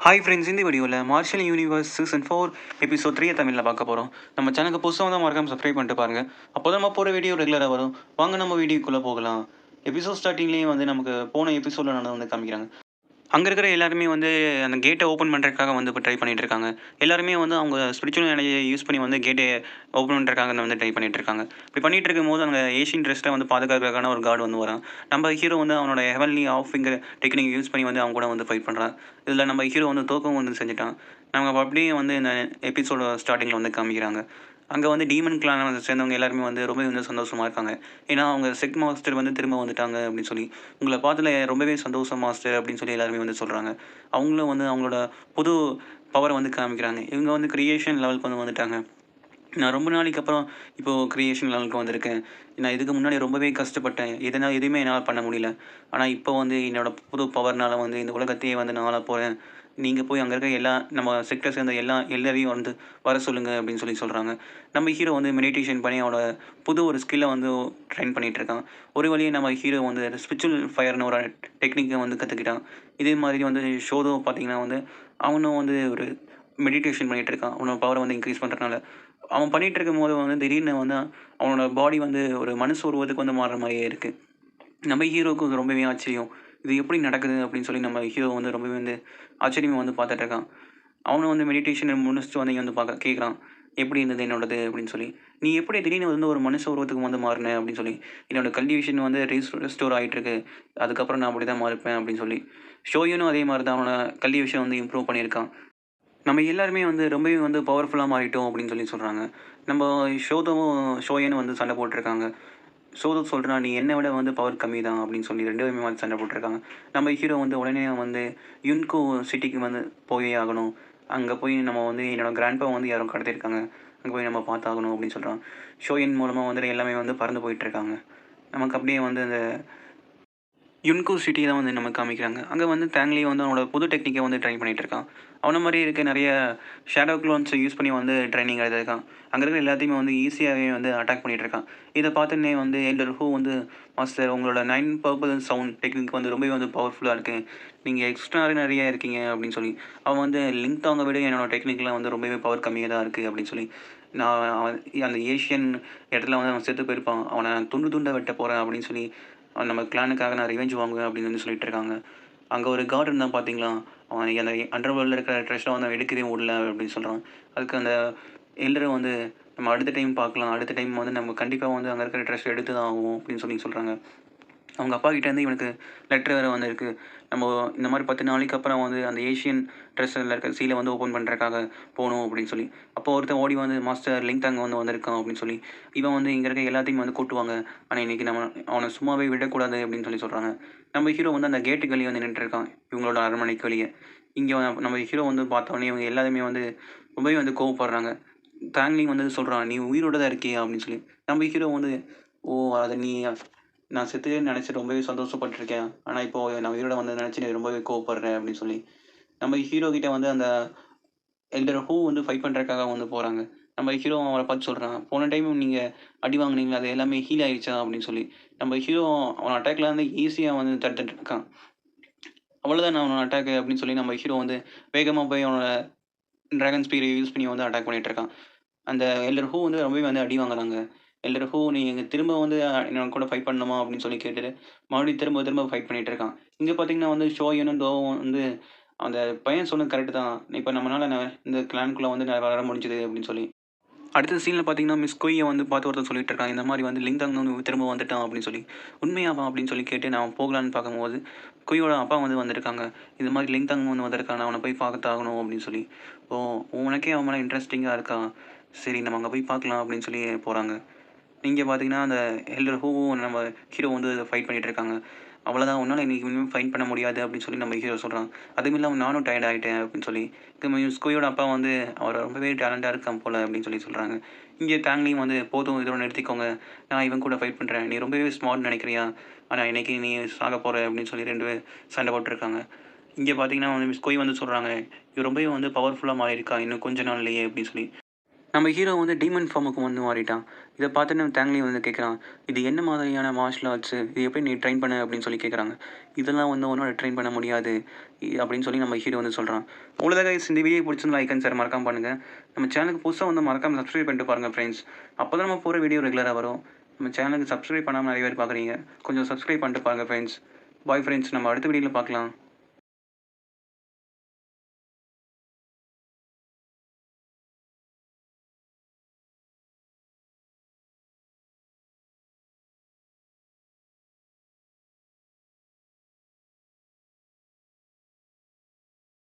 Hi friends, இந்த வீடியோவில் marshal universe season 4 episode 3 தமிழில் பார்க்க போகிறோம். நம்ம சேனலுக்கு புதுசாக தான் மறக்காம சப்ஸ்கிரைப் பண்ணிட்டு பாருங்கள். அப்போ தான் நம்ம போகிற வீடியோ ரெகுலராக வரும். வாங்க நம்ம வீடியோக்குள்ளே போகலாம். எபிசோட் ஸ்டார்டிங்லேயே வந்து நமக்கு போன எபிசோடில் நடந்து வந்து காமிக்கிறாங்க. அங்கே இருக்கிற எல்லாருமே வந்து அந்த கேட்டை ஓப்பன் பண்ணுறதுக்காக வந்து இப்போ ட்ரை பண்ணிட்டு இருக்காங்க. எல்லாருமே வந்து அவங்க ஸ்பிரிச்சுவல் எனர்ஜியை யூஸ் பண்ணி வந்து கேட்டை ஓப்பன் பண்ணுறதுக்காக வந்து ட்ரை பண்ணிட்டு இருக்காங்க. இப்படி பண்ணிட்டு இருக்கும்போது அங்கே ஏஷியன் ட்ரெஸ்ட்டை வந்து பாதுகாக்கிறதுக்கான ஒரு கார்டு வந்து வரான். நம்ம ஹீரோ வந்து அவனோட heavenly of finger technique use பண்ணி வந்து அவங்க கூட வந்து ஃபைட் பண்ணுறான். இதில் நம்ம ஹீரோ வந்து தோக்கம் வந்து செஞ்சுட்டான். நம்ம அப்படியே வந்து இந்த எபிசோட ஸ்டார்டிங்கில் வந்து காமிக்கிறாங்க. அங்கே வந்து டீமன் கிளானை வந்து சேர்ந்தவங்க எல்லாருமே வந்து ரொம்பவே வந்து சந்தோஷமாக இருக்காங்க. ஏன்னா அவங்க செக் மாஸ்டர் வந்து திரும்ப வந்துட்டாங்க அப்படின்னு சொல்லி, உங்களை பார்த்ததுல ரொம்பவே சந்தோஷம் மாஸ்டர் அப்படின்னு சொல்லி எல்லாருமே வந்து சொல்கிறாங்க. அவங்களும் வந்து அவங்களோட புது பவரை வந்து காமிக்கிறாங்க. இவங்க வந்து கிரியேஷன் லெவலுக்கு வந்து வந்துட்டாங்க. நான் ரொம்ப நாளைக்கு அப்புறம் இப்போது கிரியேஷன் லெவலுக்கு வந்திருக்கேன். நான் இதுக்கு முன்னாடி ரொம்பவே கஷ்டப்பட்டேன். எதுவுமே என்னால் பண்ண முடியல. ஆனால் இப்போ வந்து என்னோடய புது பவர்னால் வந்து இந்த உலகத்தையே வந்து நான் ஆளப் போகிறேன். நீங்கள் போய் அங்கே இருக்க எல்லா நம்ம செக்டர் சேர்ந்த எல்லாரையும் வந்து வர சொல்லுங்கள் அப்படின்னு சொல்லி சொல்கிறாங்க. நம்ம ஹீரோ வந்து மெடிடேஷன் பண்ணி அவனோட புது ஒரு ஸ்கில்லை வந்து ட்ரெயின் பண்ணிகிட்ருக்கான். ஒரு வழியே நம்ம ஹீரோ வந்து ஸ்பிரிச்சுவல் ஃபயர்னு ஒரு டெக்னிக்கை வந்து கற்றுக்கிட்டான். இதே மாதிரி வந்து ஷோதோ பார்த்தீங்கன்னா வந்து அவனும் வந்து ஒரு மெடிடேஷன் பண்ணிகிட்டு இருக்கான். அவனோட பவரை வந்து இன்க்ரீஸ் பண்ணுறதுனால. அவன் பண்ணிகிட்டு இருக்கும்போது வந்து திடீர்னு வந்து அவனோட பாடி வந்து ஒரு மனுஷ உருவத்துக்கு வந்து மாறுற மாதிரியே இருக்குது. நம்ம ஹீரோவுக்கு இது ரொம்பவே ஆச்சரியம். இது எப்படி நடக்குது அப்படின்னு சொல்லி நம்ம ஹீரோ வந்து ரொம்பவே வந்து ஆச்சரியமா வந்து பார்த்துட்டு இருக்கான். அவனும் வந்து மெடிடேஷன் முடிச்சுட்டு வந்து இங்கே வந்து பார்க்க கேட்குறான். எப்படி இருந்தது என்னோடது அப்படின்னு சொல்லி. நீ எப்படி திடீர்னு வந்து ஒரு மனுஷ உருவத்துக்கு வந்து மாறின அப்படின்னு சொல்லி. என்னோட கல்டிவேஷன் வந்து ரெஸ்டோர் ஆகிட்டு இருக்கு. அதுக்கப்புறம் நான் அப்படி தான் மாறிப்பேன் அப்படின்னு சொல்லி. ஷோயனும் அதே மாதிரி தான் அவனோட கல்டிவேஷன் வந்து இம்ப்ரூவ் பண்ணியிருக்கான். நம்ம எல்லாருமே வந்து ரொம்பவே வந்து பவர்ஃபுல்லாக மாறிட்டோம் அப்படின்னு சொல்லி சொல்கிறாங்க. நம்ம ஷோதவும் ஷோயனும் வந்து சண்டை போட்டிருக்காங்க. ஷோதோ சொல்கிறான், "நீ என்னை விட வந்து பவர் கம்மி தான்" அப்படின்னு சொல்லி 2 பேருமே வந்து சண்டை போட்டிருக்காங்க. நம்ம ஹீரோ வந்து உடனே வந்து யுன்கோ சிட்டிக்கு வந்து போயே ஆகணும். அங்கே போய் நம்ம வந்து என்னோட கிராண்ட்பா வந்து யாரோ கடத்தியிருக்காங்க. அங்கே போய் நம்ம பார்த்தாகணும் அப்படின்னு சொல்கிறான். ஷோயன் மூலமாக வந்து எல்லாமே வந்து பறந்து போயிட்டுருக்காங்க. நமக்கு அப்படியே வந்து அந்த யுன்கோ சிட்டி தான் வந்து நமக்கு காமிக்கிறாங்க. அங்கே வந்து டேங்லி வந்து அவனோட புது டெக்னிக்கை வந்து ட்ரை பண்ணிகிட்டு இருக்கான். அவன மாரி இருக்க நிறைய ஷேடோ க்ளோன்ஸை யூஸ் பண்ணி வந்து ட்ரைனிங் எடுத்திருக்கான். அங்கே இருக்கிற எல்லாத்தையுமே வந்து ஈஸியாகவே வந்து அட்டாக் பண்ணிகிட்டு இருக்கான். இதை பார்த்தோன்னே வந்து எல்டர் ஹூ வந்து, "மாஸ்டர் உங்களோட 9 பர்பிள் சவுண்ட் டெக்னிக் வந்து ரொம்பவே வந்து பவர்ஃபுல்லாக இருக்குது. நீங்கள் எக்ஸ்ட்ராடினரியா இருக்கீங்க" அப்படின்னு சொல்லி. அவன் வந்து லிங்க் தாங்க விட என்னோட டெக்னிக்லாம் வந்து ரொம்பவே பவர் கம்மியாக தான் இருக்குது அப்படின்னு சொல்லி. நான் அவன் அந்த ஏஷியன் இடத்துல வந்து அவன் செத்து போயிருப்பான். அவனை துண்டு துண்டா வெட்ட போகிறேன் அப்படின்னு சொல்லி நம்ம கிளானுக்காக நான் ரிவெஞ்ச் வாங்குவேன் அப்படின்னு வந்து சொல்லிட்டு இருக்காங்க. அங்கே ஒரு கார்டு இருந்தான் பார்த்தீங்களா? அவன் அந்த அண்டர் வேர்ல்டில் இருக்கிற ட்ரெஸ்ட்டை வந்து அவன் எடுக்கவே விடல அப்படின்னு சொல்கிறான். அதுக்கு அந்த எல்டரும் வந்து, "நம்ம அடுத்த டைம் பார்க்கலாம். அடுத்த டைம் வந்து நம்ம கண்டிப்பாக வந்து அங்கே இருக்கிற ட்ரெஸ்ட்டை எடுத்து தான் ஆகுவோம்" அப்படின்னு சொல்லி சொல்கிறாங்க. அவங்க அப்பா கிட்டேருந்து இவனுக்கு லெட்டர் வேறு வந்திருக்கு. நம்ம இந்த மாதிரி 10 நாளைக்கு அப்புறம் வந்து அந்த ஏஷியன் ட்ரெஸ்ஸில் இருக்க சீலை வந்து ஓப்பன் பண்ணுறதுக்காக போகணும் அப்படின்னு சொல்லி. அப்போ ஒருத்தன் ஓடி வந்து, "மாஸ்டர் லிங்க் அங்கே வந்து வந்திருக்கான்" அப்படின்னு சொல்லி. இவன் வந்து இங்கே இருக்க எல்லாத்தையும் வந்து கூட்டுவாங்க. ஆனால் இன்றைக்கி நம்ம அவனை சும்மாவே விடக்கூடாது அப்படின்னு சொல்லி சொல்கிறாங்க. நம்ம ஹீரோ வந்து அந்த கேட்டுக்கு வெளியே வந்து நின்றுருக்கான். இவங்களோட அரண்மனைக்கு வெளியே. இங்கே நம்ம ஹீரோ வந்து பார்த்தோன்னே இவங்க எல்லாருமே வந்து ரொம்பவே வந்து கோவப்படுறாங்க. தாங்லிங் வந்து சொல்கிறான், "நீ உயிரோட தான் இருக்கியா?" அப்படின்னு சொல்லி. நம்ம ஹீரோ வந்து, "ஓ, அதை நீ நான் செத்துட்டேன்னு நினச்சி ரொம்பவே சந்தோஷப்பட்டுருக்கேன். ஆனால் இப்போது நான் உயிரோட வந்தத நினச்சி நீ ரொம்பவே கோவப்படுறேன்" அப்படின்னு சொல்லி. நம்ம ஹீரோ கிட்ட வந்து அந்த எல்டர் ஹூ வந்து ஃபைட் பண்ணுறதுக்காக வந்து போகிறாங்க. நம்ம ஹீரோ அவன பார்த்து சொல்றான், "போன டைம் நீங்க அடி வாங்குனீங்களே, அது எல்லாமே ஹீல் ஆயிடுச்சா?" அப்படின்னு சொல்லி. நம்ம ஹீரோ அவன் அட்டாக்ல வந்து ஈஸியா வந்து தடுத்துட்டு இருக்கான். "அவ்வளோதானா அவனோட அட்டாக்கு" அப்படின்னு சொல்லி நம்ம ஹீரோ வந்து வேகமா போய் அவனோட டிராகன் ஸ்பீர யூஸ் பண்ணி வந்து அட்டாக் பண்ணிட்டு இருக்கான். அந்த எல்டர் ஹூ வந்து ரொம்பவே வந்து அடி வாங்குறாங்க. எல்டர் ஹூ, "நீங்க திரும்ப வந்து என் கூட ஃபைட் பண்ணணுமா?" அப்படின்னு சொல்லி கேட்டுட்டு, மறுபடியும் திரும்ப திரும்ப ஃபைட் பண்ணிட்டு இருக்கான். இங்க பார்த்தீங்கன்னா வந்து ஷோயனும், டோவும் வந்து, "அந்த பையன் சொன்னது கரெக்ட்டு தான். இப்ப நம்மனால இந்த கிளான்க்குள்ள வந்து வர முடிஞ்சது" அப்படின்னு சொல்லி. அடுத்த சீன்ல பார்த்தீங்கன்னா, மிஸ் கொய்ய வந்து பார்த்து ஒருத்தன் சொல்லிட்டு இருக்கான். இந்த மாரி வந்து லிங்டாங் வந்து திரும்ப வந்துட்டான் அப்படின்னு சொல்லி. "உண்மையாவா?" அப்படின்னு சொல்லி கேட்டு நான் போகலான்னு பார்க்கும்போது, கொய்யோட அப்பா வந்து வந்திருக்காங்க. "இது மாரி லிங்டாங் வந்து வந்திருக்கான். அவன போய் பார்த்தாகணும்" அப்படின்னு சொல்லி. "ஓ! உனக்கே அவன் மேல இன்ட்ரெஸ்டிங்கா இருக்கா? சரி, நம்ம அங்க போய் பார்க்கலாம்" அப்படின்னு சொல்லி போறாங்க. இங்க பார்த்தீங்கன்னா, அந்த எல்டர் ஹூவும் நம்ம ஹீரோ வந்து ஃபைட் பண்ணிட்டு இருக்காங்க. "அவ்வளோதான், உன்னால இன்னைக்கு இனிமே ஃபைட் பண்ண முடியாது" அப்படின்னு சொல்லி நம்ம ஹீரோ சொல்றான். அதுவும் இல்லாம நானும் டயர்ட் ஆயிட்டேன் அப்படின்னு சொல்லி. ஸ்கூயோட அப்பா வந்து, "அவர் ரொம்பவே டேலண்டா இருக்கான் போல" அப்படின்னு சொல்லி சொல்றாங்க. இங்க டாங்லியும் வந்து, "போதும், இதோட நிறுத்திக்கோங்க. நான் இவன் கூட ஃபைட் பண்றேன். நீ ரொம்பவே ஸ்மார்ட்ன்னு நெனைக்கிறியா? ஆனா இன்னைக்கு நீ சாகப் போற" அப்படின்னு சொல்லி 2 பேர் சண்டை போட்டுருக்காங்க. இங்க பார்த்தீங்கன்னா வந்து மிஸ் கொய் வந்து சொல்றாங்க, "இவ ரொம்பவே வந்து பவர்ஃபுல்லா மாறியிருக்கா இன்னும் கொஞ்ச நாள்லயே" அப்படின்னு சொல்லி. நம்ம ஹீரோ வந்து டீமன் ஃபார்முக்கு வந்து மாறிட்டான். இதை பார்த்துட்டு நம்ம தேங்லி வந்து கேட்குறான், இது என்ன மாதிரியான மார்ஷல் ஆர்ட்ஸு, இது எப்படி நீ ட்ரெயின் பண்ண அப்படின்னு சொல்லி கேட்குறாங்க. இதெல்லாம் வந்து உன்னோட ட்ரெயின் பண்ண முடியாது அப்படின்னு சொல்லி நம்ம ஹீரோ வந்து சொல்கிறான். அவ்வளோதான் கைஸ், இந்த வீடியோ பிடிச்சிருந்தா லைக் அண்ட் ஷேர் மறக்காம பண்ணுங்கள். நம்ம சேனலுக்கு புதுசாக வந்து மறக்காம சப்ஸ்கிரைப் பண்ணிட்டு பாருங்கள் ஃப்ரெண்ட்ஸ். அப்போ தான் நம்ம போகிற வீடியோ ரெகுலராக வரும். நம்ம சேனலுக்கு சப்ஸ்கிரைப் பண்ணாமல் நிறைய பேர் பார்க்குறீங்க, கொஞ்சம் சப்ஸ்கிரைப் பண்ணிட்டு பாருங்கள் ஃப்ரெண்ட்ஸ். பாய் ஃப்ரெண்ட்ஸ், நம்ம அடுத்த வீடியோவில் பார்க்கலாம்.